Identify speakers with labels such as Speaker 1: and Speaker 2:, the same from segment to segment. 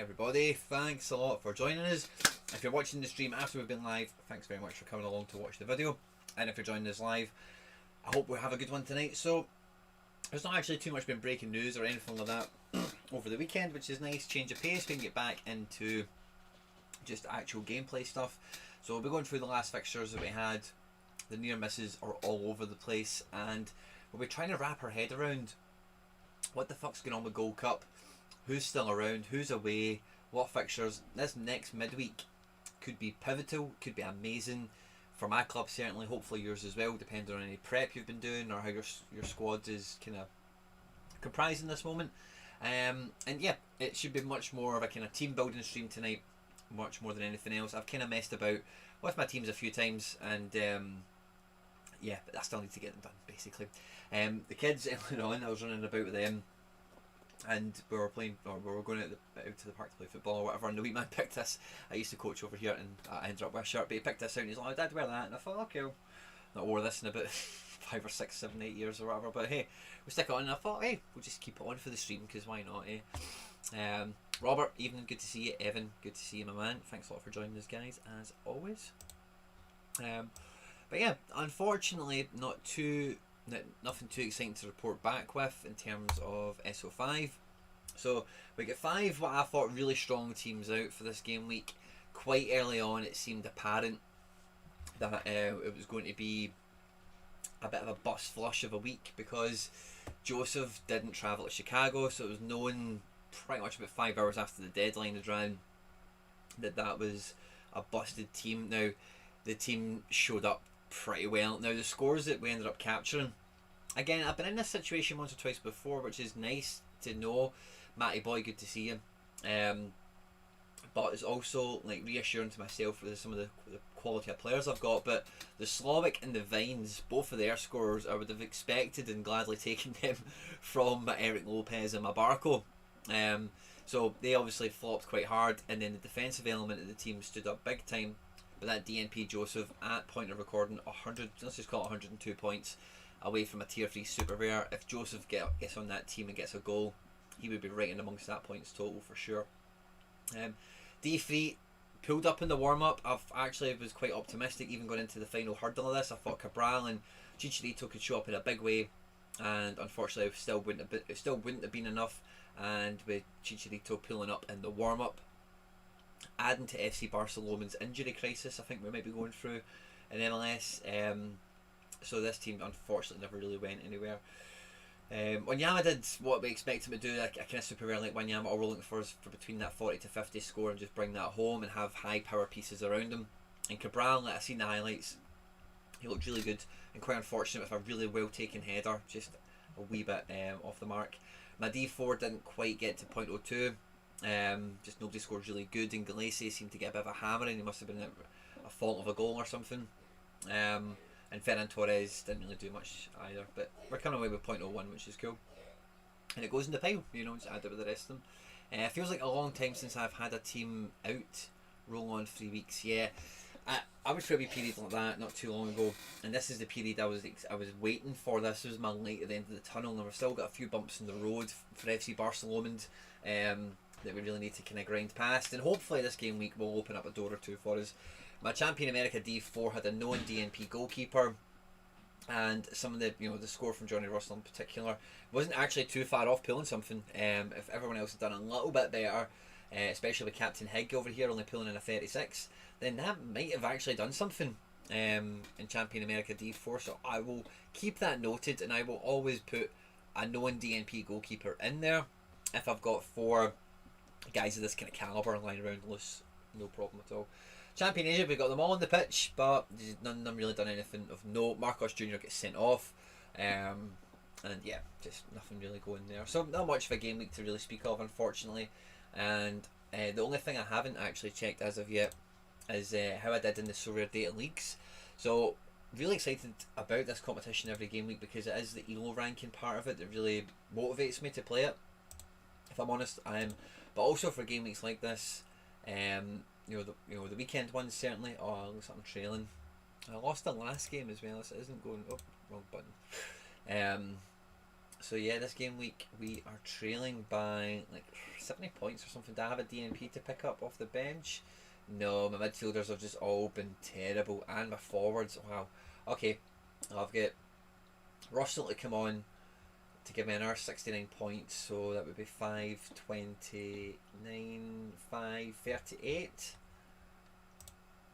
Speaker 1: everybody. Thanks a lot for joining us. If you're watching the stream after we've been live, thanks very much for coming along to watch the video. And if you're joining us live, I hope we have a good one tonight. So, there's not actually too much been breaking news or anything like that over the weekend, which is nice. Change of pace. We can get back into just actual gameplay stuff. So, we'll be going through the last fixtures that we had. The near misses are all over the place, and we'll be trying to wrap our head around what the fuck's going on with Gold Cup, who's still around, who's away, what fixtures. This next midweek could be pivotal, could be amazing for my club certainly, hopefully yours as well, depending on any prep you've been doing or how your squad is kind of comprising this moment. And yeah, it should be much more of a kind of team building stream tonight, much more than anything else. I've kind of messed about with my teams a few times, and yeah, but I still need to get them done basically. The kids earlier on, I was running about with them, and we were playing, or we were going out to the park to play football or whatever, and the wee man picked this. I used to coach over here, and I ended up with a shirt, but he picked this out and he's like, oh, Dad, wear that, and I thought, okay, I'll not wore this in about 5 or 6, 7, 8 years or whatever, but hey, we stick it on, and I thought, hey, we'll just keep it on for the stream, because why not, eh? Robert, evening, good to see you. Evan, good to see you, my man. Thanks a lot for joining us, guys, as always. But yeah, unfortunately, nothing too exciting to report back with in terms of SO5. So we get 5 what I thought really strong teams out for this game week. Quite early on, it seemed apparent that it was going to be a bit of a bust flush of a week, because Joseph didn't travel to Chicago, so it was known pretty much about 5 hours after the deadline had ran that was a busted team. Now, the team showed up pretty well. Now, the scores that we ended up capturing, again, I've been in this situation once or twice before, which is nice to know. Matty boy, good to see you. But it's also like reassuring to myself for some of the quality of players I've got. But the Slovic and the Vines, both of their scores, I would have expected and gladly taken them from Eric Lopez and Mabarco. So they obviously flopped quite hard, and then the defensive element of the team stood up big time. But that DNP Joseph, at point of recording, 100, let's just call it 102 points away from a tier 3 super rare. If Joseph gets on that team and gets a goal, he would be right in amongst that points total for sure. D3 pulled up in the warm-up. I actually was quite optimistic even going into the final hurdle of this. I thought Cabral and Chicharito could show up in a big way, and unfortunately it still wouldn't have been enough. And with Chicharito pulling up in the warm-up, adding to FC Barcelona's injury crisis I think we might be going through in MLS, so this team unfortunately never really went anywhere. Wanyama did what we expect him to do, a kind of super rare like Wanyama. All we're looking for is for between that 40 to 50 score and just bring that home and have high power pieces around him. And Cabral, like, I seen the highlights, he looked really good and quite unfortunate with a really well taken header, just a wee bit off the mark. My D4 didn't quite get to .02. Just nobody scored really good, and Galese seemed to get a bit of a hammering. He must have been a fault of a goal or something. And Ferran Torres didn't really do much either, but we're coming away with .01, which is cool. And it goes in the pile, just add it with the rest of them. It feels like a long time since I've had a team out. Roll on 3 weeks, yeah. I went through a wee period like that not too long ago, and this is the period I was waiting for. This was my light at the end of the tunnel, and we've still got a few bumps in the road for FC Barcelona that we really need to kind of grind past, and hopefully this game week will open up a door or two for us. My Champion America D4 had a known DNP goalkeeper, and some of the the score from Johnny Russell in particular wasn't actually too far off pulling something. If everyone else had done a little bit better, especially with Captain Higg over here only pulling in a 36, then that might have actually done something in Champion America D4. So I will keep that noted, and I will always put a known DNP goalkeeper in there if I've got 4 guys of this kind of calibre lying around loose. No problem at all. Champion Asia, we got them all on the pitch, but none of them really done anything of note. Marcos Jr. gets sent off, and yeah, just nothing really going there. So not much of a game week to really speak of, unfortunately. And the only thing I haven't actually checked as of yet is how I did in the SoRare Data Leagues. So really excited about this competition every game week, because it is the ELO ranking part of it that really motivates me to play it, if I'm honest. But also for game weeks like this, the weekend ones certainly. Oh, it looks like I'm trailing. I lost the last game as well. This isn't going. Oh, wrong button. So yeah, this game week we are trailing by like 70 points or something. Do I have a DNP to pick up off the bench? No, my midfielders have just all been terrible, and my forwards. Wow. Okay, I've got Russell to come on to give me another 69 points, so that would be 529, 538.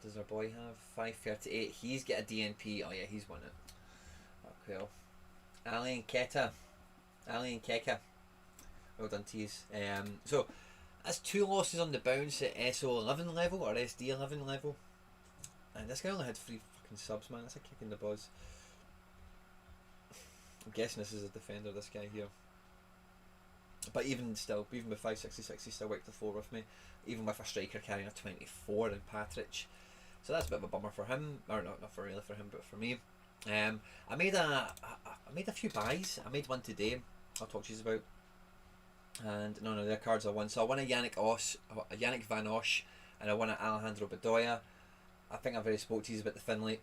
Speaker 1: Does our boy have 538? He's got a DNP. Oh yeah, he's won it. Oh, cool. Ali and Keka. Well done, T's. So that's 2 losses on the bounce at SO11 level or SD11 level. And this guy only had 3 fucking subs, man. That's a kick in the balls. I'm guessing this is a defender, this guy here. But even still, even with 566, he still worked the floor with me. Even with a striker carrying a 24 in Patrick. So that's a bit of a bummer for him. Or not for really for him, but for me. I made a few buys. I made one today. I'll talk to you about. And none of their cards I won. So I won a Yannick Van Osh, and I won an Alejandro Bedoya. I think I've already spoke to you about the Finlay.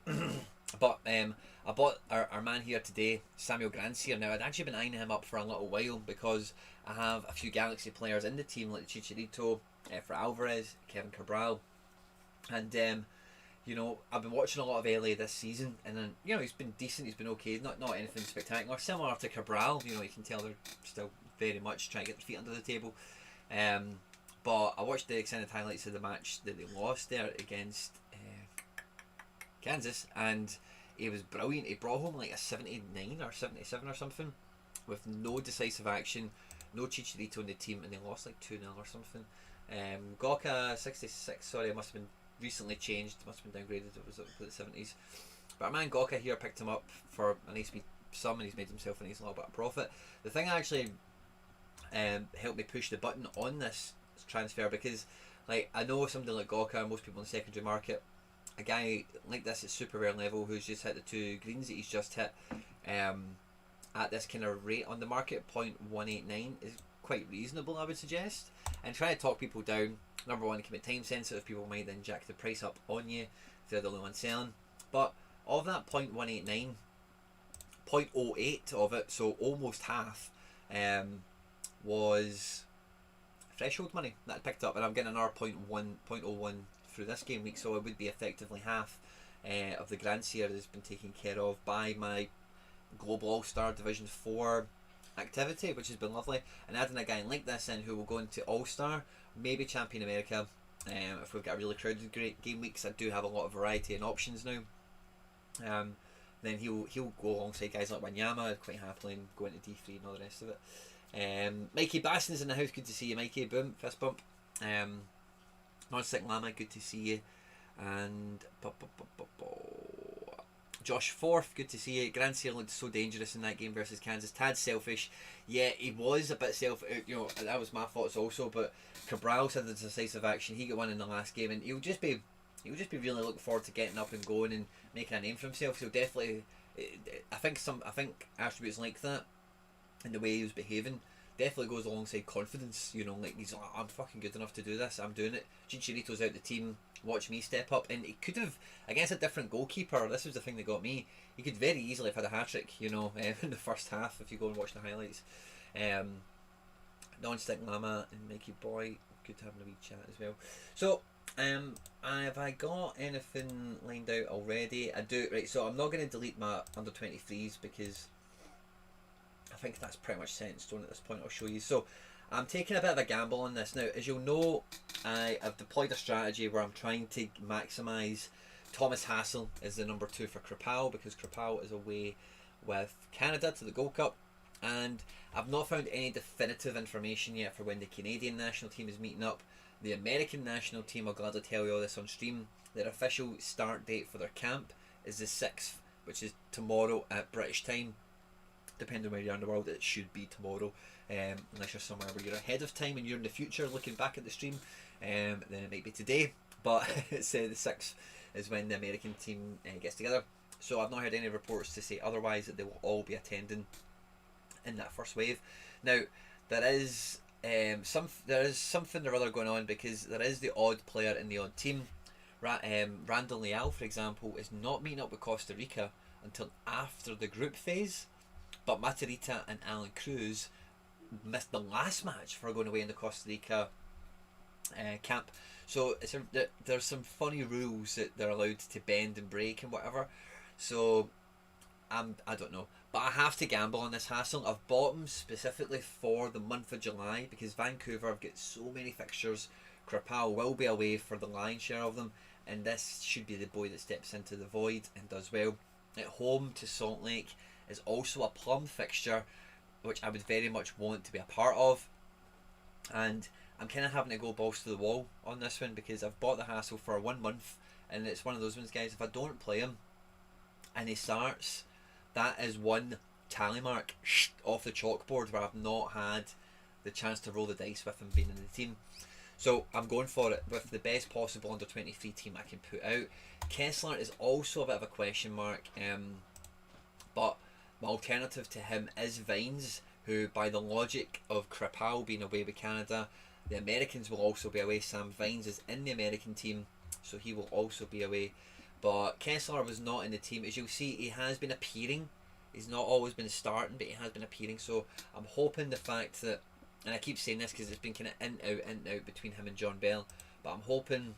Speaker 1: But I bought our man here today, Samuel Grandsir. Now, I'd actually been eyeing him up for a little while because I have a few Galaxy players in the team, like Chicharito, for Alvarez, Kevin Cabral. And, you know, I've been watching a lot of LA this season, and then, you know, he's been decent, he's been okay, not anything spectacular. Similar to Cabral, you know, you can tell they're still very much trying to get their feet under the table. But I watched the extended highlights of the match that they lost there against Kansas, and he was brilliant. He brought home like a 79 or 77 or something with no decisive action, no Chicharito in the team, and they lost like 2-0 or something. Goka 66, sorry, it must have been recently changed, must have been downgraded, it was up to the 70s. But our man Goka here picked him up for a nice wee sum, and he's made himself a nice little bit of profit. The thing actually helped me push the button on this transfer, because like I know somebody like Goka, most people in the secondary market, a guy like this at super rare level who's just hit the 2 greens that he's just hit at this kind of rate on the market, 0.189, is quite reasonable, I would suggest. And try to talk people down. Number one, it can be time sensitive, people might then jack the price up on you if they're the only one selling. But of that 0.189, 0.08 of it, so almost half, was threshold money that I picked up, and I'm getting another 0.01 through this game week, so it would be effectively half of the Grand Seer has been taken care of by my Global All-Star Division 4 activity, which has been lovely. And adding a guy like this in who will go into All-Star, maybe Champion America, if we've got a really crowded great game weeks. I do have a lot of variety and options now. Then he'll go alongside guys like Wanyama quite happily and go into D3 and all the rest of it. Mikey Baston's in the house, good to see you, Mikey. Boom, fist bump. Non-stick Llama, good to see you. And Josh Forth, good to see you. Grand Seal looked so dangerous in that game versus Kansas. Tad selfish. Yeah, he was a bit you know, that was my thoughts also, but Cabral had the decisive action. He got one in the last game, and he'll just be really looking forward to getting up and going and making a name for himself. So definitely, I think attributes like that and the way he was behaving definitely goes alongside confidence. You know, like he's like, I'm fucking good enough to do this, I'm doing it. Chicharito's out the team, watch me step up. And he could have, against a different goalkeeper, this was the thing that got me, he could very easily have had a hat-trick, you know, in the first half if you go and watch the highlights. Non-stick Llama and Mikey Boy, good to have a wee chat as well. So have I got anything lined out already? I do. Right, so I'm not going to delete my under 23s because I think that's pretty much set in stone at this point. I'll show you. So I'm taking a bit of a gamble on this. Now, as you'll know, I've deployed a strategy where I'm trying to maximise Thomas Hassel as the number 2 for Kripal, because Kripal is away with Canada to the Gold Cup, and I've not found any definitive information yet for when the Canadian national team is meeting up. The American national team, I'll gladly tell you all this on stream, their official start date for their camp is the 6th, which is tomorrow at British time. Depending on where you are in the world, it should be tomorrow, unless you're somewhere where you're ahead of time and you're in the future looking back at the stream, then it might be today, but it's the 6th is when the American team gets together. So I've not heard any reports to say otherwise, that they will all be attending in that first wave. Now there is something or other going on, because there is the odd player in the odd team. Randall Leal, for example, is not meeting up with Costa Rica until after the group phase, But Matarrita and Alan Cruz missed the last match for going away in the Costa Rica camp. So there's some funny rules that they're allowed to bend and break and whatever. So I don't know, but I have to gamble on this hassle. I've bought them specifically for the month of July because Vancouver have got so many fixtures. Krapal will be away for the lion's share of them, and this should be the boy that steps into the void and does well. At home to Salt Lake is also a plum fixture, which I would very much want to be a part of, and I'm kind of having to go balls to the wall on this one because I've bought the hassle for 1 month, and it's one of those ones, guys, if I don't play him and he starts, that is one tally mark off the chalkboard where I've not had the chance to roll the dice with him being in the team. So I'm going for it with the best possible under 23 team I can put out. Kessler is also a bit of a question mark, but my alternative to him is Vines, who by the logic of Krapal being away with Canada, the Americans will also be away. Sam Vines is in the American team, so he will also be away. But Kessler was not in the team. As you'll see, he has been appearing. He's not always been starting, but he has been appearing. So I'm hoping the fact that, and I keep saying this because it's been kind of in out between him and John Bell, but I'm hoping,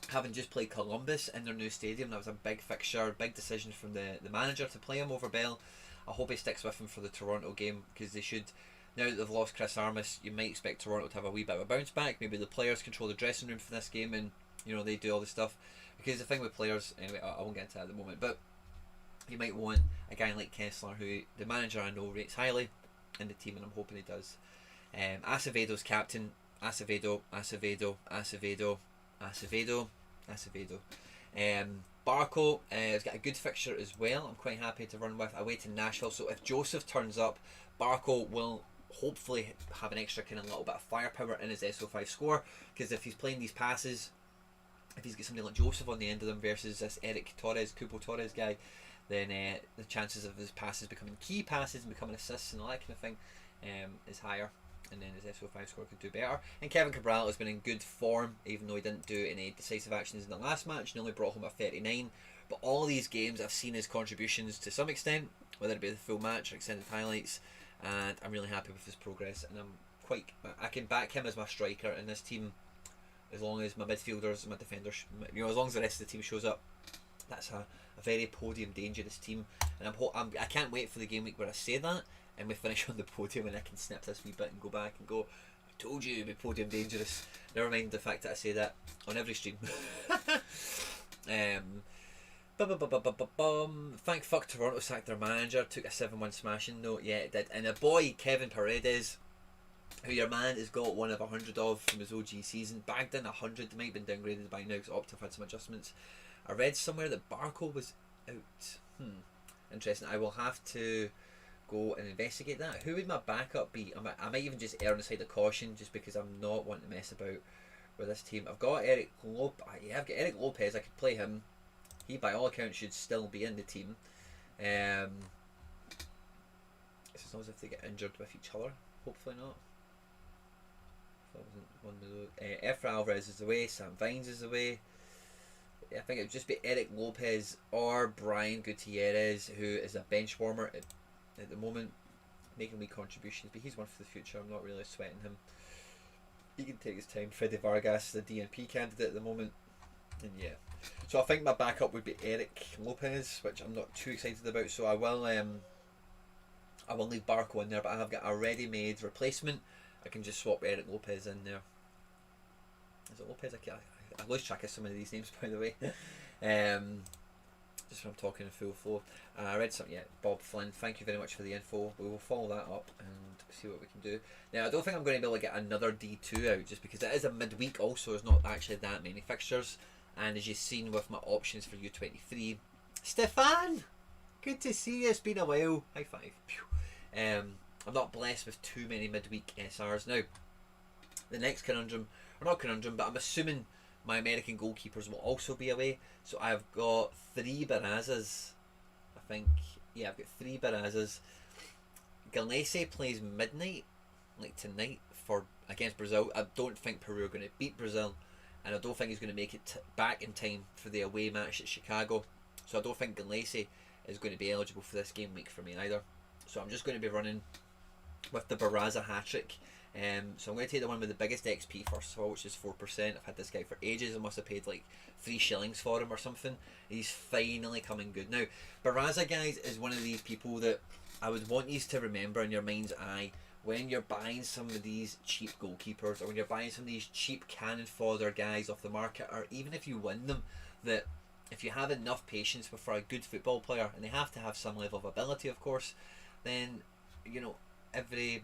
Speaker 1: having just played Columbus in their new stadium, that was a big fixture, big decision from the manager to play him over Bell. I hope he sticks with him for the Toronto game, because they should, now that they've lost Chris Armas, you might expect Toronto to have a wee bit of a bounce back. Maybe the players control the dressing room for this game and, you know, they do all the stuff. Because the thing with players, anyway, I won't get into that at the moment, but you might want a guy like Kessler, who the manager I know rates highly in the team, and I'm hoping he does. Acevedo's captain. Acevedo. Barco has got a good fixture as well. I'm quite happy to run with away to Nashville. So if Joseph turns up, Barco will hopefully have an extra kind of little bit of firepower in his SO5 score, because if he's playing these passes, if he's got somebody like Joseph on the end of them versus this Eric Torres, Cupo Torres guy, then the chances of his passes becoming key passes and becoming assists and all that kind of thing is higher, and then his SO5 score could do better. And Kevin Cabral has been in good form, even though he didn't do any decisive actions in the last match and only brought home a 39. But all these games I've seen his contributions to some extent, whether it be the full match or extended highlights, and I'm really happy with his progress, and I can back him as my striker in this team, as long as my midfielders, my defenders, you know, as long as the rest of the team shows up. That's a very podium dangerous team, and I can't wait for the game week where I say that and we finish on the podium and I can snip this wee bit and go back and go, I told you it'd be podium dangerous. Never mind the fact that I say that on every stream. Thank fuck Toronto sacked their manager, took a 7-1 smashing. No, yeah, it did. And a boy, Kevin Paredes, who your man has got 1 of 100 of from his OG season, bagged in 100. Might have been downgraded by now because Opta had some adjustments. I read somewhere that Barco was out. Interesting. I will have to go and investigate that. Who would my backup be? I might even just err on the side of caution, just because I'm not wanting to mess about with this team. I've got Eric Lopez. Yeah, I've got Eric Lopez. I could play him. He, by all accounts, should still be in the team. It's as long as if they get injured with each other. Hopefully not. If I wasn't one of those. Efra Alvarez is away. Sam Vines is away. I think it would just be Eric Lopez or Brian Gutierrez, who is a bench warmer at the moment, making wee contributions, but he's one for the future. I'm not really sweating him. He can take his time. Freddy Vargas is the DNP candidate at the moment, and yeah. So I think my backup would be Eric Lopez, which I'm not too excited about. So I will leave Barco in there, but I have got a ready-made replacement. I can just swap Eric Lopez in there. Is it Lopez? I lose track of some of these names, by the way. Just when I'm talking in full flow. I read something, yeah, Bob Flynn, thank you very much for the info. We will follow that up and see what we can do. Now, I don't think I'm going to be able to get another D2 out, just because it is a midweek also. There's not actually that many fixtures. And as you've seen with my options for U23, Stefan, good to see you. It's been a while. High five. I'm not blessed with too many midweek SRs. Now, the next conundrum, or not conundrum, but I'm assuming my American goalkeepers will also be away. So I've got 3 Barazas. I think, yeah, I've got 3 Barazas. Galese plays midnight, like tonight, against Brazil. I don't think Peru are going to beat Brazil, and I don't think he's going to make it back in time for the away match at Chicago. So I don't think Galese is going to be eligible for this game week for me either. So I'm just going to be running with the Barraza hat-trick. So I'm going to take the one with the biggest XP first of all, which is 4%. I've had this guy for ages. I must have paid like 3 shillings for him or something. He's finally coming good. Now, Barraza, guys, is one of these people that I would want you to remember in your mind's eye when you're buying some of these cheap goalkeepers, or when you're buying some of these cheap cannon fodder guys off the market, or even if you win them, that if you have enough patience for a good football player, and they have to have some level of ability, of course, then, you know, every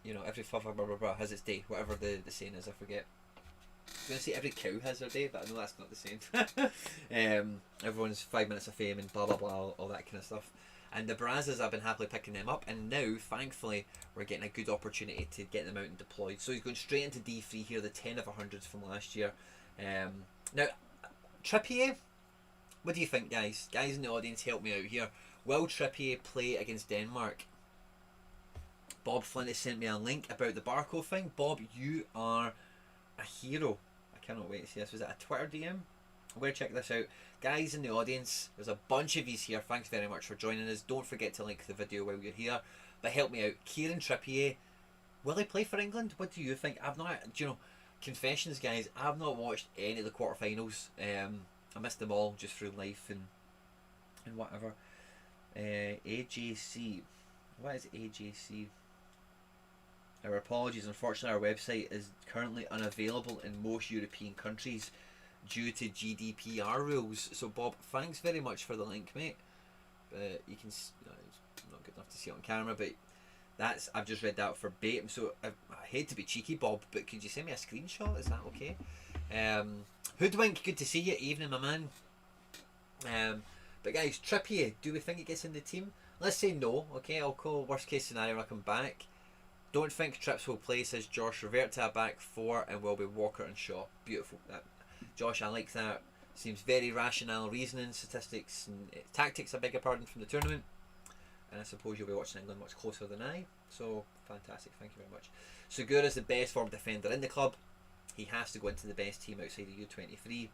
Speaker 1: blah, blah, blah, blah, blah has its day, whatever the saying is, I forget. I was going to say every cow has their day, but I know that's not the same. Everyone's 5 minutes of fame and blah blah blah, all that kind of stuff. And the Barrazas, I've been happily picking them up, and now, thankfully, we're getting a good opportunity to get them out and deployed. So he's going straight into D3 here, the 10 of 100s from last year. Now, Trippier, what do you think, guys? Guys in the audience, help me out here. Will Trippier play against Denmark? Bob Flint has sent me a link about the barcode thing. Bob, you are a hero. I cannot wait to see this. Was it a Twitter DM? I'm going to check this out. Guys in the audience, there's a bunch of yous here. Thanks very much for joining us. Don't forget to like the video while you're here. But help me out. Kieran Trippier, will he play for England? What do you think? I've not, you know, confessions, guys, I've not watched any of the quarterfinals. I missed them all just through life and whatever. AJC. What is AJC? Our apologies, unfortunately our website is currently unavailable in most European countries due to GDPR rules. So Bob, thanks very much for the link, mate. You can, it's not good enough to see it on camera, but that's, I've just read that for bait. So I hate to be cheeky, Bob, but could you send me a screenshot? Is that okay? Hoodwink, good to see you. Evening, my man. But guys, Trippier, do we think he gets in the team? Let's say no, okay? I'll call worst case scenario when I come back. Don't think Trips will play, says Josh. Revert to a back 4 and will be Walker and Shaw. Beautiful. Josh, I like that. Seems very rational reasoning, statistics, and tactics, I beg your pardon, from the tournament. And I suppose you'll be watching England much closer than I. So, fantastic. Thank you very much. Segura is the best form defender in the club. He has to go into the best team outside of U23.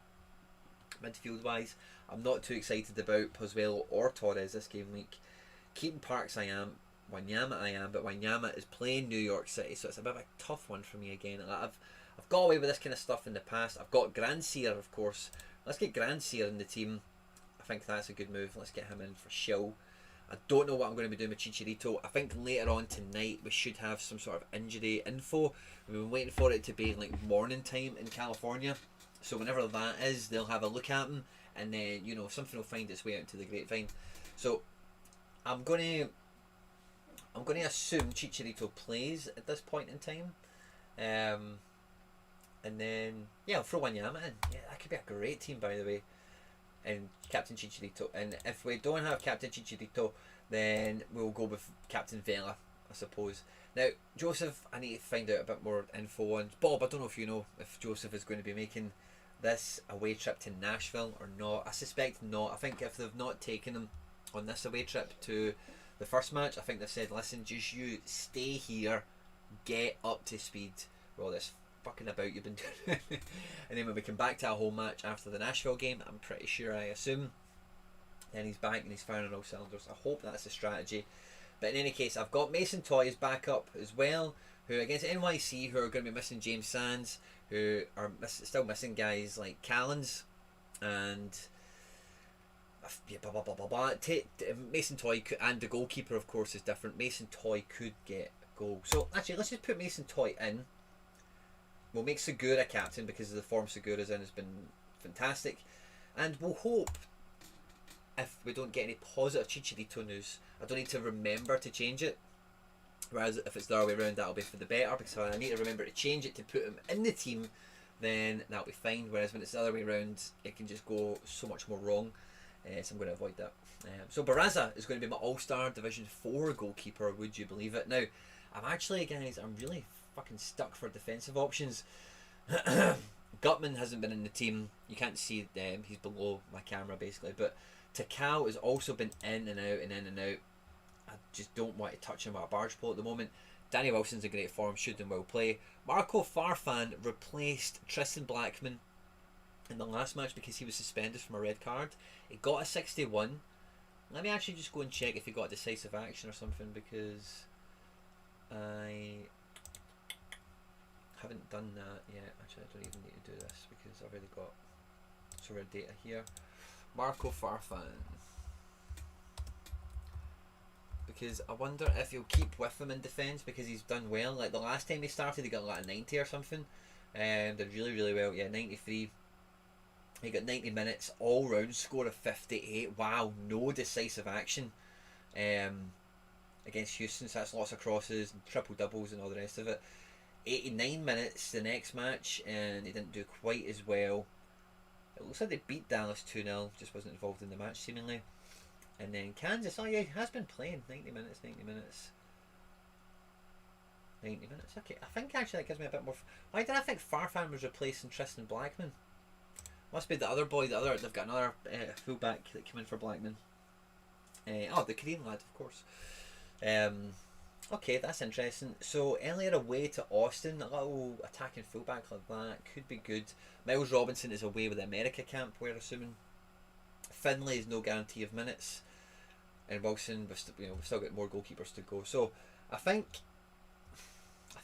Speaker 1: Midfield-wise, I'm not too excited about Pozuelo or Torres this game week. Keaton Parks I am. Wanyama I am, but Wanyama is playing New York City, so it's a bit of a tough one for me again. I've got away with this kind of stuff in the past. I've got Grandsir, of course. Let's get Grandsir in the team. I think that's a good move. Let's get him in for show. I don't know what I'm going to be doing with Chicharito. I think later on tonight we should have some sort of injury info. We've been waiting for it to be like morning time in California. So whenever that is, they'll have a look at him, and then, you know, something will find its way out into the grapevine. So I'm going to assume Chicharito plays at this point in time. And then, yeah, I'll throw Wanyama in. Yeah, that could be a great team, by the way. And Captain Chicharito. And if we don't have Captain Chicharito, then we'll go with Captain Vela, I suppose. Now, Joseph, I need to find out a bit more info on. Bob, I don't know if you know if Joseph is going to be making this away trip to Nashville or not. I suspect not. I think if they've not taken him on this away trip to the first match, I think they've said, listen, just you stay here, get up to speed with all this fucking about you've been doing. And then when we come back to a home match after the Nashville game, I'm pretty sure, I assume, then he's back and he's firing on all cylinders. I hope that's the strategy. But in any case, I've got Mason Toy as backup as well, who against NYC, who are going to be missing James Sands, who are still missing guys like Callens and blah, blah, blah, blah, blah. Mason Toy and the goalkeeper, of course, is different. Mason Toy could get a goal. So actually, let's just put Mason Toy in. We'll make Segura captain because of the form Segura's in has been fantastic, and we'll hope, if we don't get any positive Chicharito news, I don't need to remember to change it. Whereas if it's the other way around, that'll be for the better, because I need to remember to change it to put him in the team, then that'll be fine. Whereas when it's the other way around, it can just go so much more wrong. So I'm going to avoid that. So Barraza is going to be my All-Star Division 4 goalkeeper, would you believe it? Now, I'm really fucking stuck for defensive options. Gutman hasn't been in the team. You can't see them. He's below my camera, basically. But Takao has also been in and out and in and out. I just don't want to touch him at a barge pole at the moment. Danny Wilson's in great form, should and will play. Marco Farfan replaced Tristan Blackman in the last match because he was suspended from a red card. He got a 61, Let me actually just go and check if he got a decisive action or something, because I haven't done that yet. Actually, I don't even need to do this because I've already got SoRare data here. Marco Farfan. Because I wonder if he'll keep with him in defence, because he's done well. Like the last time he started, he got like a 90 or something. Did really, really well. Yeah, 93. He got 90 minutes, all round score of 58. Wow, no decisive action against Houston. So that's lots of crosses, and triple doubles, and all the rest of it. 89 minutes the next match, and he didn't do quite as well. It looks like they beat Dallas 2-0, just wasn't involved in the match seemingly. And then Kansas, oh yeah, he has been playing 90 minutes, 90 minutes. 90 minutes, okay. I think actually that gives me a bit more. Why did I think Farfan was replacing Tristan Blackman? Must be the other boy, they've got another fullback that came in for Blackman. Oh, the Korean lad, of course. Okay, that's interesting. So earlier away to Austin, a little attacking fullback like that could be good. Miles Robinson is away with the America camp, we're assuming. Finlay is no guarantee of minutes, and Wilson, we've still got more goalkeepers to go. So I think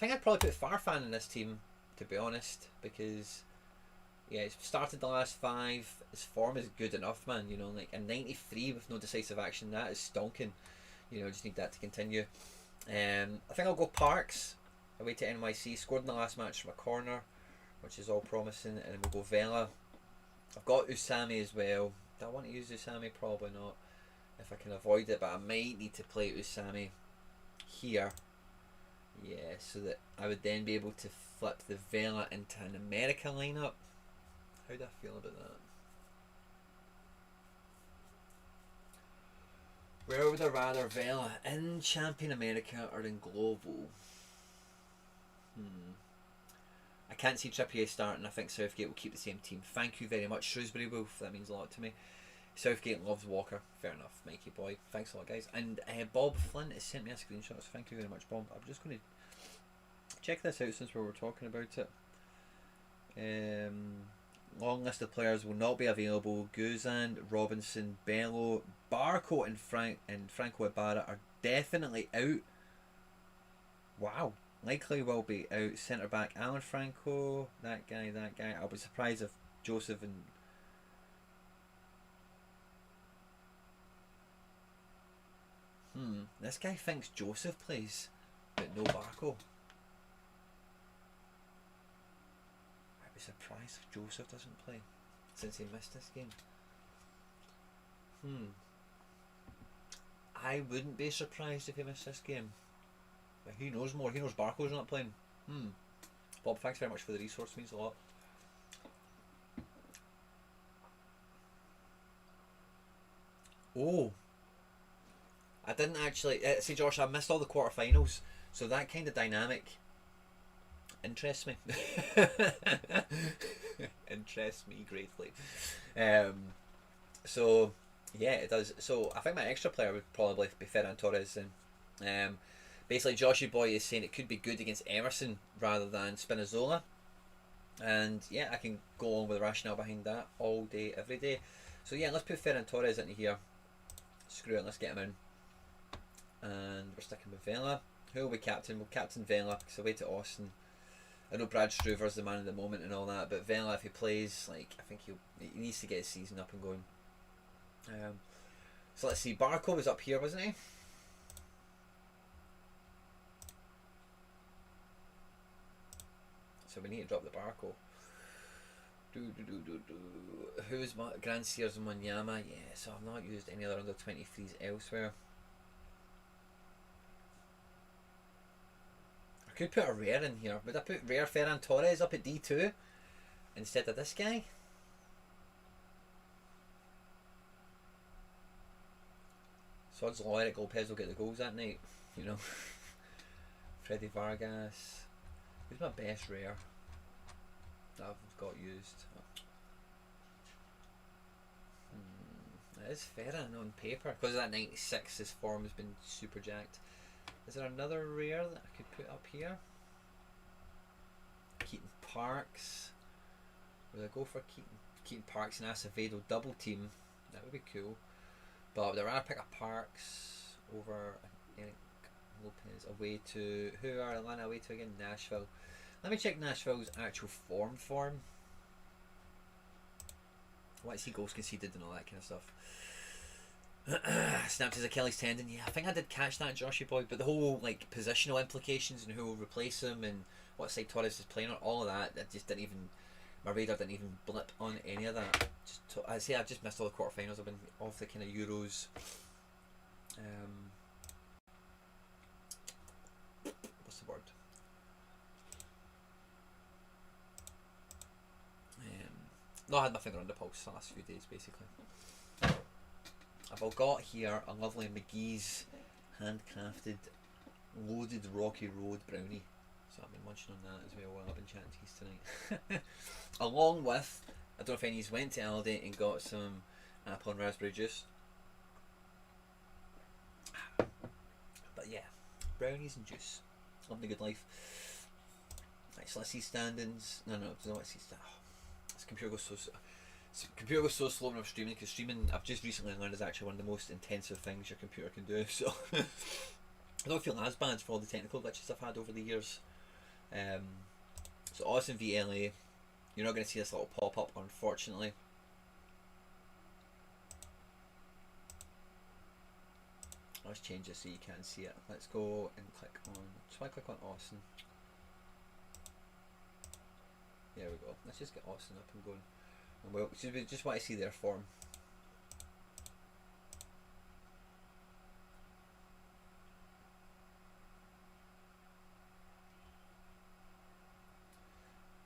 Speaker 1: I'd probably put Farfan in this team, to be honest, because yeah, he's started the last 5. His form is good enough, man. You know, like a 93 with no decisive action, that is stonking. You know, just need that to continue. I think I'll go Parks away to NYC. Scored in the last match from a corner, which is all promising. And then we'll go Vela. I've got Usami as well. Do I want to use Usami? Probably not, if I can avoid it. But I might need to play Usami here. Yeah, so that I would then be able to flip the Vela into an America lineup. How do I feel about that? Where would I rather Vela? In Champion America or in Global? I can't see Trippier starting. I think Southgate will keep the same team. Thank you very much, Shrewsbury Wolf. That means a lot to me. Southgate loves Walker. Fair enough, Mikey boy. Thanks a lot, guys. And Bob Flint has sent me a screenshot, so thank you very much, Bob. I'm just going to check this out since we were talking about it. Long list of players will not be available. Guzan, Robinson, Bello, Barco, and Franco Ibarra are definitely out. Wow. Likely will be out. Centre back Alan Franco, that guy. I'll be surprised if Joseph and this guy thinks Joseph plays, but no Barco. I'd be surprised if Joseph doesn't play, since he missed this game. I wouldn't be surprised if he missed this game. But he knows more. He knows Barco's not playing. Bob, thanks very much for the resource. Means a lot. Oh, I didn't actually see, Josh. I missed all the quarterfinals, so that kind of dynamic interests me. Interests me greatly. So yeah, it does. So I think my extra player would probably be Ferran Torres. And basically, Joshy Boy is saying it could be good against Emerson rather than Spinazzola. And yeah, I can go on with the rationale behind that all day, every day. So yeah, let's put Ferran Torres into here. Screw it, let's get him in. And we're sticking with Vela. Who will we captain? We'll captain Vela because away to Austin. I know Brad Struver's the man of the moment and all that, but Vela, if he plays, like, I think he needs to get his season up and going. So let's see. Barco was up here, wasn't he? So we need to drop the Barco. Who's my Grand Sears and Wanyama? Yeah, so I've not used any other under 23s elsewhere. I could put a rare in here. Would I put rare Ferran Torres up at D2 instead of this guy? So odds law Eric Lopez will get the goals that night, you know. Freddy Vargas. Who's my best rare that I've got used? It is Ferran on paper. Because of that 96, his form has been super jacked. Is there another rare that I could put up here? Keaton Parks. Would I go for Keaton Parks and Acevedo double team? That would be cool. But there are pick up Parks over Eric Lopez away to, who are Atlanta away to again? Nashville. Let me check Nashville's actual form. I want to see goals conceded and all that kind of stuff. Snapped his Achilles tendon. Yeah, I think I did catch that, Joshy boy. But the whole like positional implications and who will replace him and what side Torres is playing on, all of that, that just didn't even, my radar didn't even blip on any of that. I say I've just missed all the quarterfinals. I've been off the kind of Euros. What's the word? No, I had my finger on the pulse the last few days, basically. I've all got here a lovely McGee's handcrafted loaded Rocky Road brownie. So I've been munching on that as well while I've been chatting to you tonight. Along with, I don't know if any of you went to Aldi and got some apple and raspberry juice. But yeah, brownies and juice. Living the good life. Right, so let's see standings. No, let's see standings. This computer goes so slow when I'm streaming, because streaming, I've just recently learned, is actually one of the most intensive things your computer can do, so I don't feel as bad for all the technical glitches I've had over the years. So Austin v LA, you're not going to see this little pop up, unfortunately. Let's change this so you can see it. Let's go and click on, try click on Austin. There we go. Let's just get Austin up and going. And we just want to see their form.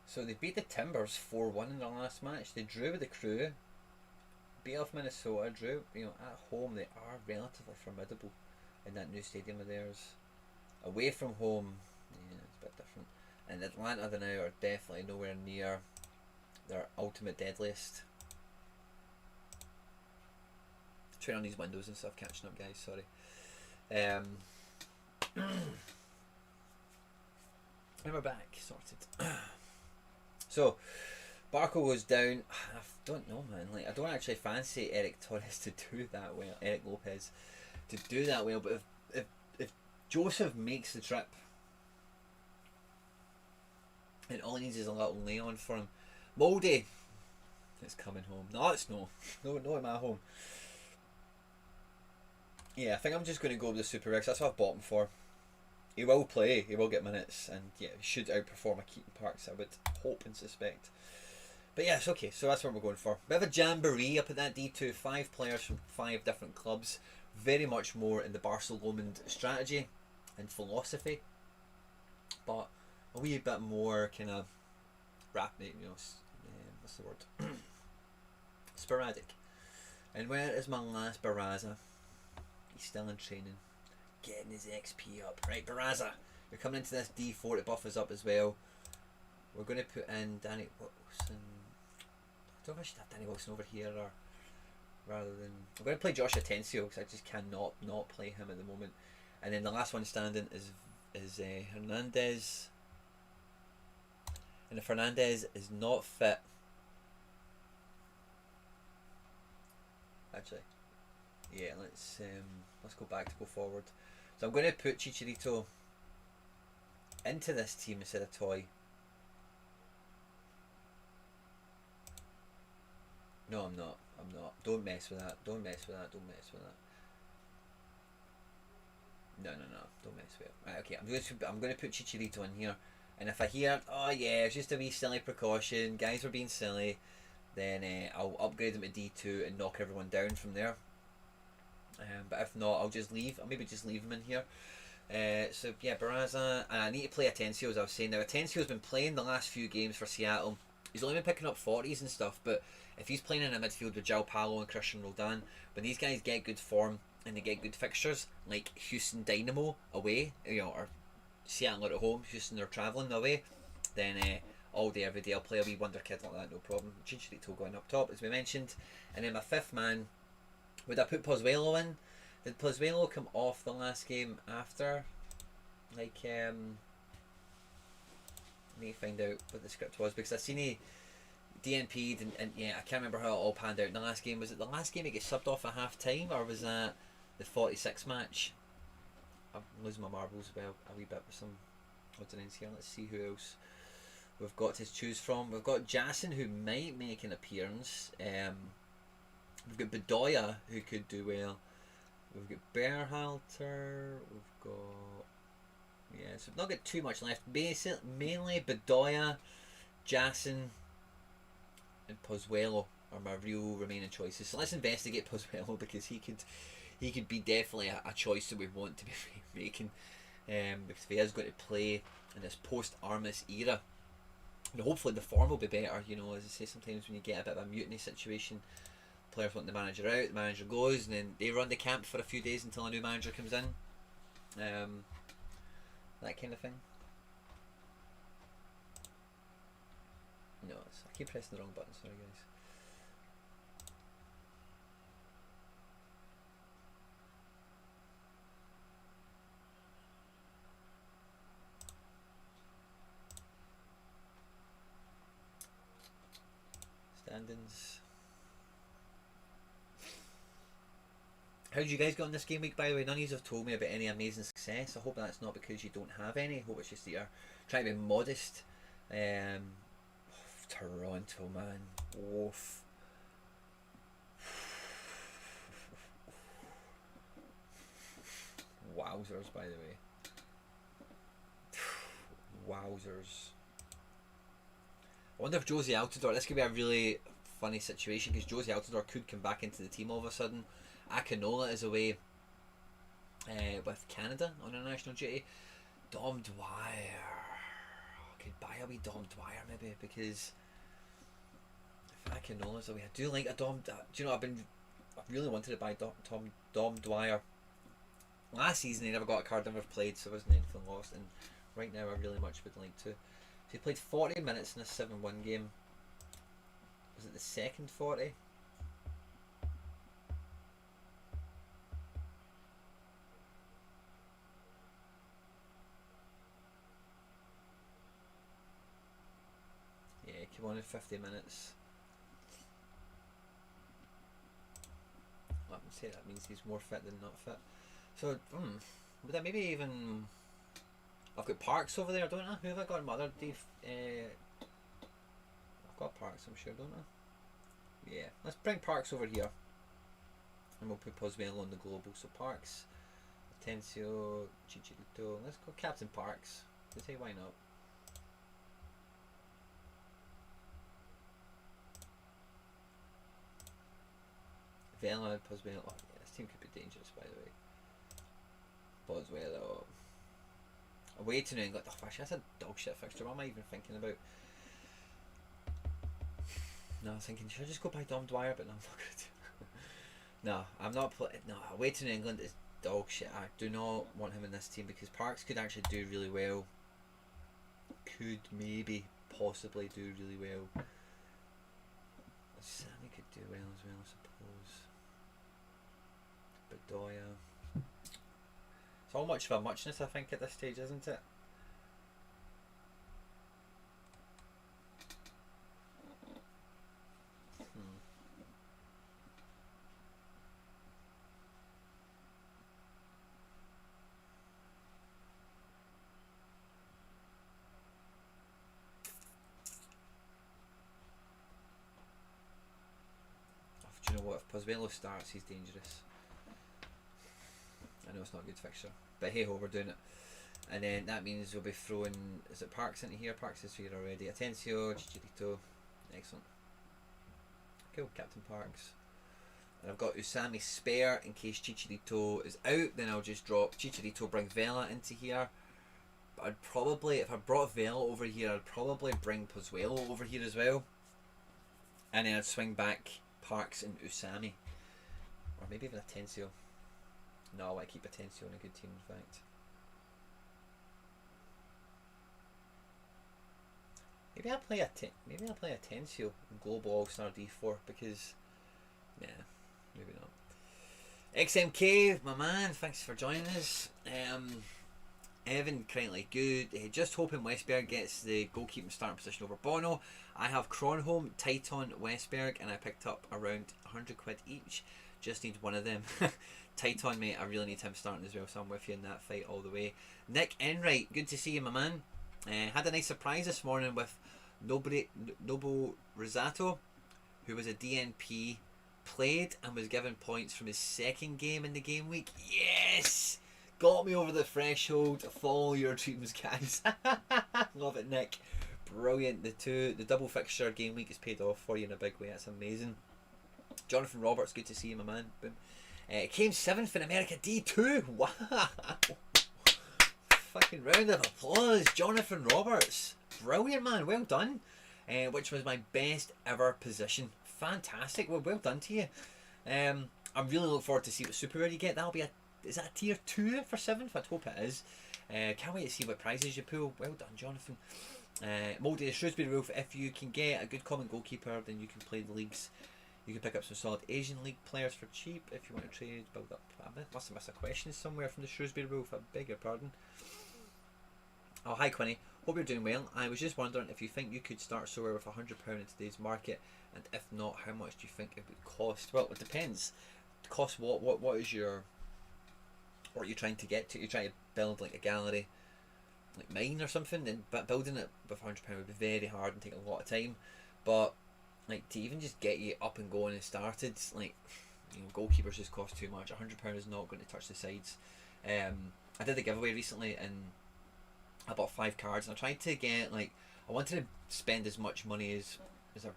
Speaker 1: So they beat the Timbers 4-1 in the last match. They drew with the Crew. Beat off Minnesota. Drew, at home they are relatively formidable in that new stadium of theirs. Away from home, yeah, it's a bit different. And Atlanta they now are definitely nowhere near their ultimate deadliest. Turn on these windows and stuff, catching up guys, sorry. And we're back, sorted. So, Barco was down. I don't know, man. Like, I don't actually fancy Eric Torres to do that well. Eric Lopez to do that well. But if Joseph makes the trip, and all he needs is a little lay on for him. Moldy is coming home. No, it's no at my home. Yeah, I think I'm just going to go with the Super Rex. That's what I've bought him for. He will play, he will get minutes, and yeah, he should outperform a Keaton Parks, I would hope and suspect. But yeah, it's okay, so that's what we're going for. Bit of a jamboree up at that D2, 5 players from 5 different clubs, very much more in the Barcelona strategy and philosophy, but a wee bit more kind of rapid, what's the word? Sporadic. And where is my last Barraza? He's still in training. Getting his XP up. Right, Barraza, you're coming into this D4 to buff us up as well. We're going to put in Danny Wilson. I don't know if I should have Danny Wilson over here, or rather than... I'm going to play Joshua Tensio, because I just cannot not play him at the moment. And then the last one standing is Hernandez. And if Hernandez is not fit... Actually, yeah, let's go back to go forward. So I'm going to put Chicharito into this team instead of Toy. No, I'm not. Don't mess with that. Don't mess with that. No. Don't mess with it. Right, okay. I'm going to put Chicharito in here. And if I hear, oh yeah, it's just a wee silly precaution, guys were being silly, then I'll upgrade them to D2 and knock everyone down from there. But if not, I'll just leave. I'll maybe just leave him in here. So yeah, Barraza, and I need to play Atencio, as I was saying. Now Atencio's been playing the last few games for Seattle. He's only been picking up 40s and stuff, but if he's playing in a midfield with João Paulo and Christian Roldan, when these guys get good form and they get good fixtures, like Houston Dynamo away, or Seattle at home, Houston they're travelling away, then all day every day I'll play a wee wonder kid like that, no problem. Chicharito going up top, as we mentioned. And then my 5th man, would I put Pozuelo in? Did Pozuelo come off the last game after? Like, I need to find out what the script was, because I seen DNP'd and yeah, I can't remember how it all panned out in the last game. Was it the last game he gets subbed off at half time, or was that the 46 match? I'm losing my marbles about a wee bit with some odds and ends here. Let's see who else we've got to choose from. We've got Jason, who might make an appearance. We've got Bedoya, who could do well. We've got Berhalter. We've got, yeah, so we've not got too much left. Basically, mainly Bedoya, Jason, and Pozuelo are my real remaining choices. So let's investigate Pozuelo, because he could be definitely a choice that we want to be making, because if he is going to play in this post-Armas era, and hopefully the form will be better. You know, as I say, sometimes when you get a bit of a mutiny situation, players want the manager out, the manager goes, and then they run the camp for a few days until a new manager comes in. That kind of thing. No, I keep pressing the wrong button, sorry guys. Standings. How did you guys get on this game week, by the way? None of you have told me about any amazing success. I hope that's not because you don't have any. I hope it's just that you're trying to be modest. Toronto, man. Oof. Wowzers, by the way. Wowzers. I wonder if Josie Altidore, this could be a really funny situation, because Josie Altidore could come back into the team all of a sudden. Akinola is away with Canada on international duty. Dom Dwyer. I could buy a wee Dom Dwyer maybe, because if Akinola's away, I do like a Dom. Do you know, I've really wanted to buy Dom Dwyer. Last season he never got a card, never played, so it wasn't anything lost, and right now I really much would like to. So he played 40 minutes in a 7-1 game. Was it the second 40? Yeah, came on in 50 minutes. I would say that means he's more fit than not fit. So, would I maybe even... I've got Parks over there, don't I? Who have I got in my other I've got Parks, I'm sure, don't I? Yeah, let's bring Parks over here. And we'll put Pozuelo on the global. So Parks, Atencio, Chicharito. Let's go Captain Parks. Let's say why not. Vela, Pozuelo. Oh yeah, this team could be dangerous, by the way. Pozuelo. Away to New England. Oh, actually, that's a dog shit fixture. What am I even thinking about? No, I'm thinking, should I just go buy Dom Dwyer? But no, I'm not good. No, I'm not playing. No, away to New England is dog shit. I do not want him in this team, because Parks could actually do really well. Could maybe, possibly do really well. Sammy could do well as well, I suppose. Bedoya. It's all much of a muchness, I think, at this stage, isn't it? Do you know what? If Pozuelo starts, he's dangerous. I know it's not a good fixture, but hey ho, we're doing it. And then that means we'll be throwing, is it Parks into here? Parks is here already. Atencio, Chicharito. Excellent. Cool, Captain Parks. And I've got Usami spare in case Chicharito is out. Then I'll just drop Chicharito, bring Vela into here. But I'd probably, if I brought Vela over here, I'd probably bring Pozuelo over here as well. And then I'd swing back Parks and Usami. Or maybe even Atencio. No, I want to keep Atencio on a good team, in fact. Maybe I'll play Atencio in Global All-Star D4, because yeah, maybe not. XMK, my man, thanks for joining us. Evan currently good. Just hoping Westberg gets the goalkeeping starting position over Bono. I have Kronholm, Titon, Westberg, and I picked up around 100 quid each. Just need one of them. Titon, mate, I really need him starting as well, so I'm with you in that fight all the way. Nick Enright, good to see you, my man. Had a nice surprise this morning with Nobo Rosato, who was a DNP, played and was given points from his second game in the game week. Yes! Got me over the threshold. Follow your dreams, guys. Love it, Nick. Brilliant. The double fixture game week is paid off for you in a big way. That's amazing. Jonathan Roberts, good to see you, my man. Boom. Came 7th in America D2. Wow. Fucking round of applause. Jonathan Roberts. Brilliant, man. Well done. Which was my best ever position. Fantastic. Well done to you. I'm really looking forward to see what super rare you get. That'll be is that a tier 2 for 7th? I'd hope it is. Can't wait to see what prizes you pull. Well done, Jonathan. Moldy, the Shrewsbury Wolf. If you can get a good common goalkeeper, then you can play the leagues. You can pick up some solid Asian League players for cheap if you want to trade, build up. I must have missed a question somewhere from the Shrewsbury Wolf. I beg your pardon. Oh, hi Quinny. Hope you're doing well. I was just wondering if you think you could start SoRare with £100 in today's market, and if not, how much do you think it would cost? Well, it depends. Cost what? What is your... What are you trying to get to? You're trying to build like a gallery like mine or something, and building it with £100 would be very hard and take a lot of time. But like to even just get you up and going and started, like, you know, goalkeepers just cost too much. £100 is not going to touch the sides. I did a giveaway recently and I bought 5 cards, and I tried to get, like, I wanted to spend as much money as I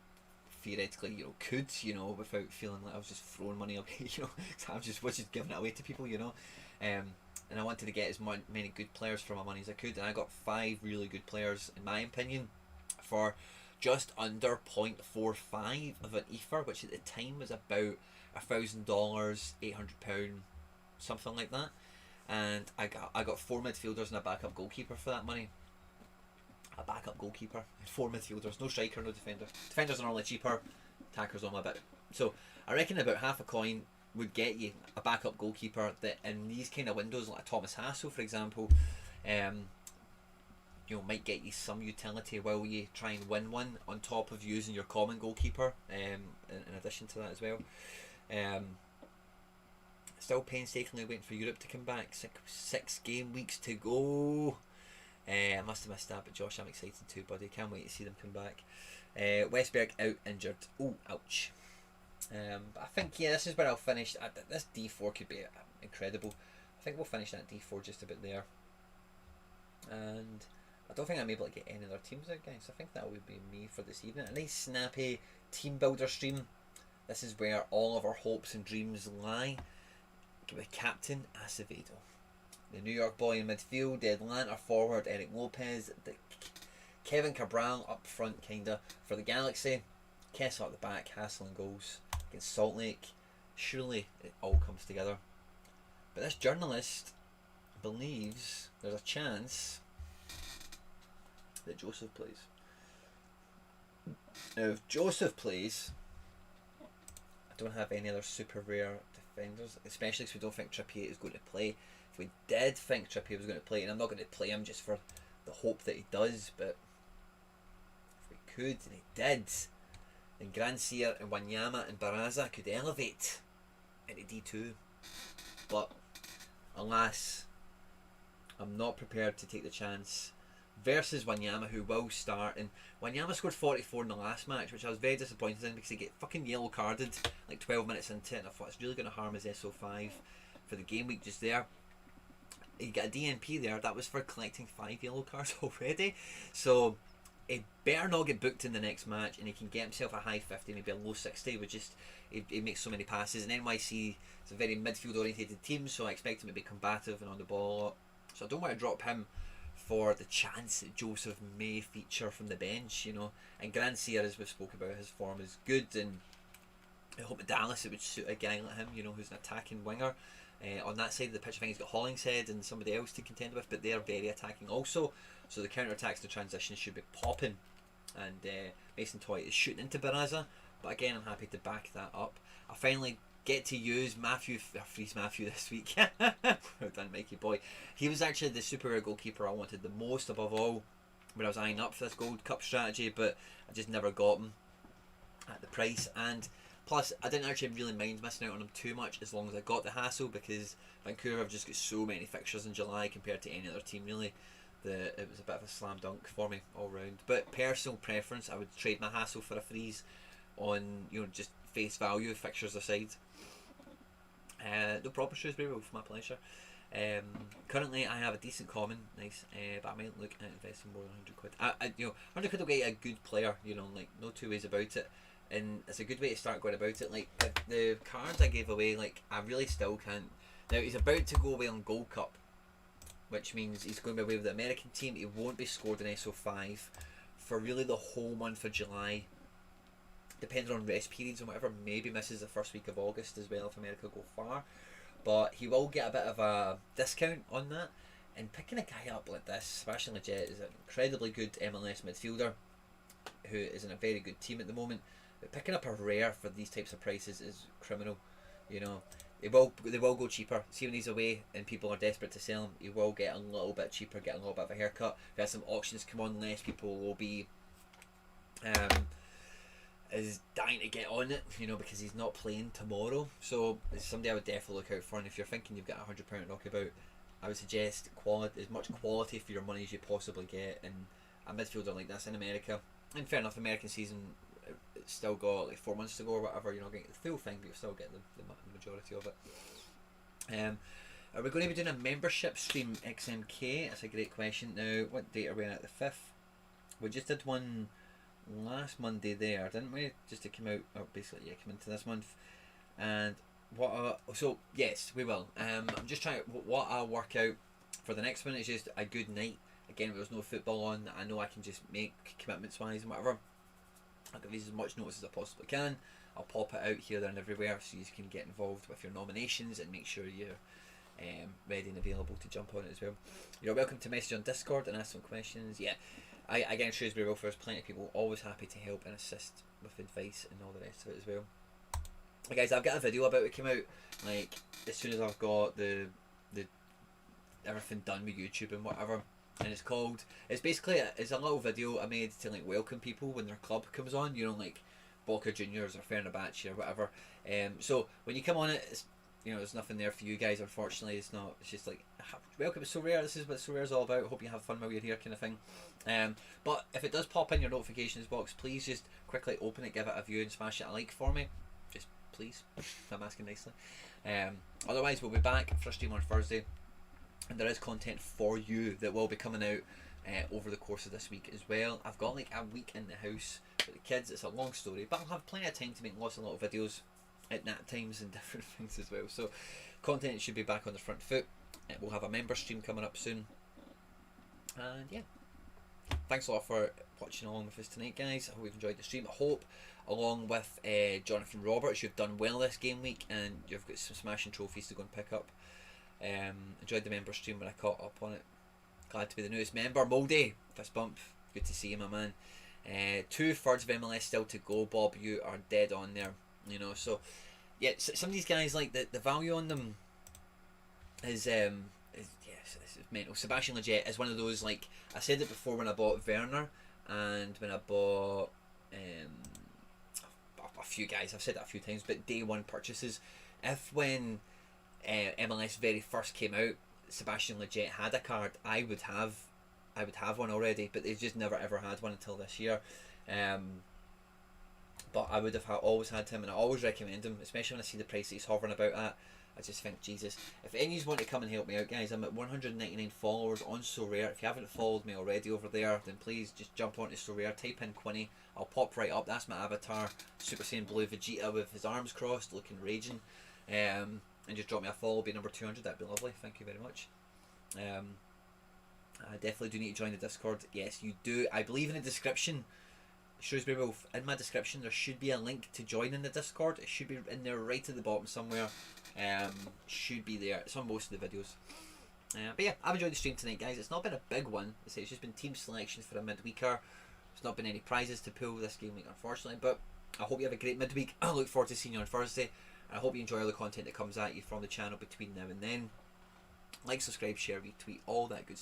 Speaker 1: theoretically, you know, could, you know, without feeling like I was just throwing money away, you know, I was just giving it away to people, you know. And I wanted to get as many good players for my money as I could, and I got 5 really good players, in my opinion, for just under 0.45 of an ether, which at the time was about $1,000, £800, something like that. And I got 4 midfielders and a backup goalkeeper for that money. A backup goalkeeper and 4 midfielders, no striker, no defender. Defenders are normally cheaper, attackers on a bit. So I reckon about half a coin would get you a backup goalkeeper that in these kind of windows, like a Thomas Hassel for example, you know, might get you some utility while you try and win one, on top of using your common goalkeeper in addition to that as well. Still painstakingly waiting for Europe to come back. Six game weeks to go. I must have missed that, but Josh, I'm excited too, buddy. Can't wait to see them come back. Westberg out injured. Oh, ouch. But I think, yeah, this is where I'll finish. This D4 could be incredible. I think we'll finish that D4 just about there. And I don't think I'm able to get any other teams out, guys. I think that would be me for this evening. A nice snappy team builder stream. This is where all of our hopes and dreams lie. With Captain Acevedo, the New York boy in midfield, the Atlanta forward Eric Lopez, the Kevin Cabral up front kinda for the Galaxy, Kessel at the back, Hassel and goals against Salt Lake. Surely it all comes together. But this journalist believes there's a chance that Joseph plays. Now if Joseph plays, I don't have any other super rare defenders, especially because we don't think Trippier is going to play. If we did think Trippier was going to play, and I'm not going to play him just for the hope that he does, but if we could and he did, then Grandsir and Wanyama and Baraza could elevate into D2. But alas, I'm not prepared to take the chance versus Wanyama, who will start. And Wanyama scored 44 in the last match, which I was very disappointed in because he get fucking yellow carded like 12 minutes into it, and I thought it's really going to harm his SO5 for the game week just there. He got a DNP there, that was for collecting 5 yellow cards already, so he better not get booked in the next match, and he can get himself a high 50, maybe a low 60 with just, he makes so many passes. And NYC is a very midfield orientated team, so I expect him to be combative and on the ball a lot, so I don't want to drop him for the chance that Joseph may feature from the bench, you know. And Grandsir, as we've spoke about, his form is good, and I hope at Dallas it would suit a guy like him, you know, who's an attacking winger. On that side of the pitch, I think he's got Hollingshead and somebody else to contend with, but they're very attacking also, so the counter-attacks and the transitions should be popping. And Mason Toy is shooting into Baraza, but again, I'm happy to back that up. I finally get to use Freeze Matthew this week. Well done, Mikey boy. He was actually the super rare goalkeeper I wanted the most above all when I was eyeing up for this Gold Cup strategy, but I just never got him at the price. And plus, I didn't actually really mind missing out on him too much as long as I got the hassle, because Vancouver have just got so many fixtures in July compared to any other team really, that it was a bit of a slam dunk for me all round. But personal preference, I would trade my hassle for a freeze on, you know, just face value, fixtures aside. No problem, Shrewsbury, for my pleasure. Currently I have a decent common, nice, but I might look at investing more than 100 quid. You know, 100 quid will get a good player, you know, like, no two ways about it. And it's a good way to start going about it. Like, the cards I gave away, like, I really still can't. Now, he's about to go away on Gold Cup, which means he's going to be away with the American team. He won't be scored in SO5 for really the whole month of July, depending on rest periods and whatever. Maybe misses the first week of August as well if America go far, but he will get a bit of a discount on that. And picking a guy up like this, Sebastian Lletget, is an incredibly good MLS midfielder who is in a very good team at the moment. But picking up a rare for these types of prices is criminal. You know, they will go cheaper. See, when he's away and people are desperate to sell him, he will get a little bit cheaper, get a little bit of a haircut. If some auctions come on, less people will be is dying to get on it, you know, because he's not playing tomorrow. So it's somebody I would definitely look out for. And if you're thinking you've got £100 to knock about, I would suggest as much quality for your money as you possibly get. And a midfielder like this in America, and fair enough, American season, it's still got like 4 months to go or whatever. You're not getting the full thing, but you'll still get the majority of it. Are we going to be doing a membership stream, XMK? That's a great question. Now, what date are we at? The 5th? We just did one last Monday there, didn't we? Just to come out, or basically, yeah, come into this month. And so yes, we will. I'm just trying, what I'll work out for the next one is just a good night. Again, there's no football on, I know I can just make commitments wise and whatever. I'll give these as much notice as I possibly can. I'll pop it out here, there and everywhere, so you can get involved with your nominations and make sure you're ready and available to jump on it as well. You're welcome to message on Discord and ask some questions. Yeah, again, Shrewsbury Welfare, there's plenty of people always happy to help and assist with advice and all the rest of it as well. Hey guys, I've got a video about it came out like as soon as I've got the everything done with YouTube and whatever, and it's basically it's a little video I made to like welcome people when their club comes on, you know, like Boca Juniors or Fenerbahce or whatever. So when you come on it, it's, you know, there's nothing there for you guys, unfortunately. It's not, it's just like, welcome to SoRare, this is what SoRare's all about, hope you have fun while you're here, kind of thing. But if it does pop in your notifications box, please just quickly open it, give it a view and smash it a like for me, just please. I'm asking nicely. Otherwise we'll be back for a stream on Thursday, and there is content for you that will be coming out over the course of this week as well. I've got like a week in the house with the kids, it's a long story, but I'll have plenty of time to make lots of little videos at nap times and different things as well. So content should be back on the front foot. We'll have a member stream coming up soon. And yeah, thanks a lot for watching along with us tonight, guys. I hope you've enjoyed the stream. I hope, along with Jonathan Roberts, you've done well this game week and you've got some smashing trophies to go and pick up. Enjoyed the member stream when I caught up on it. Glad to be the newest member. Moldy, fist bump, good to see you, my man. 2/3 of MLS still to go, Bob. You are dead on there, you know. So yeah, some of these guys, like the value on them is yes, it's mental. Sebastian Lletget is one of those, like I said it before when I bought Werner and when I bought a few guys, I've said that a few times, but day one purchases. If when MLS very first came out, Sebastian Lletget had a card, I would have one already, but they've just never ever had one until this year. But I would have always had him, and I always recommend him, especially when I see the price that he's hovering about at. I just think, Jesus, if any of you want to come and help me out, guys, I'm at 199 followers on SoRare. If you haven't followed me already over there, then please just jump onto SoRare, type in Quinny, I'll pop right up. That's my avatar, Super Saiyan Blue Vegeta with his arms crossed, looking raging. And just drop me a follow, be number 200, that'd be lovely, thank you very much. I definitely do need to join the Discord. Yes, you do. I believe in the description, Shrewsbury Wolf, in my description there should be a link to join in the Discord. It should be in there right at the bottom somewhere. Should be there. It's on most of the videos. But yeah, I've enjoyed the stream tonight, guys. It's not been a big one. It's just been team selection for a midweeker. There's not been any prizes to pull this game week, unfortunately, but I hope you have a great midweek. I look forward to seeing you on Thursday. And I hope you enjoy all the content that comes at you from the channel between now and then. Like, subscribe, share, retweet, all that good stuff.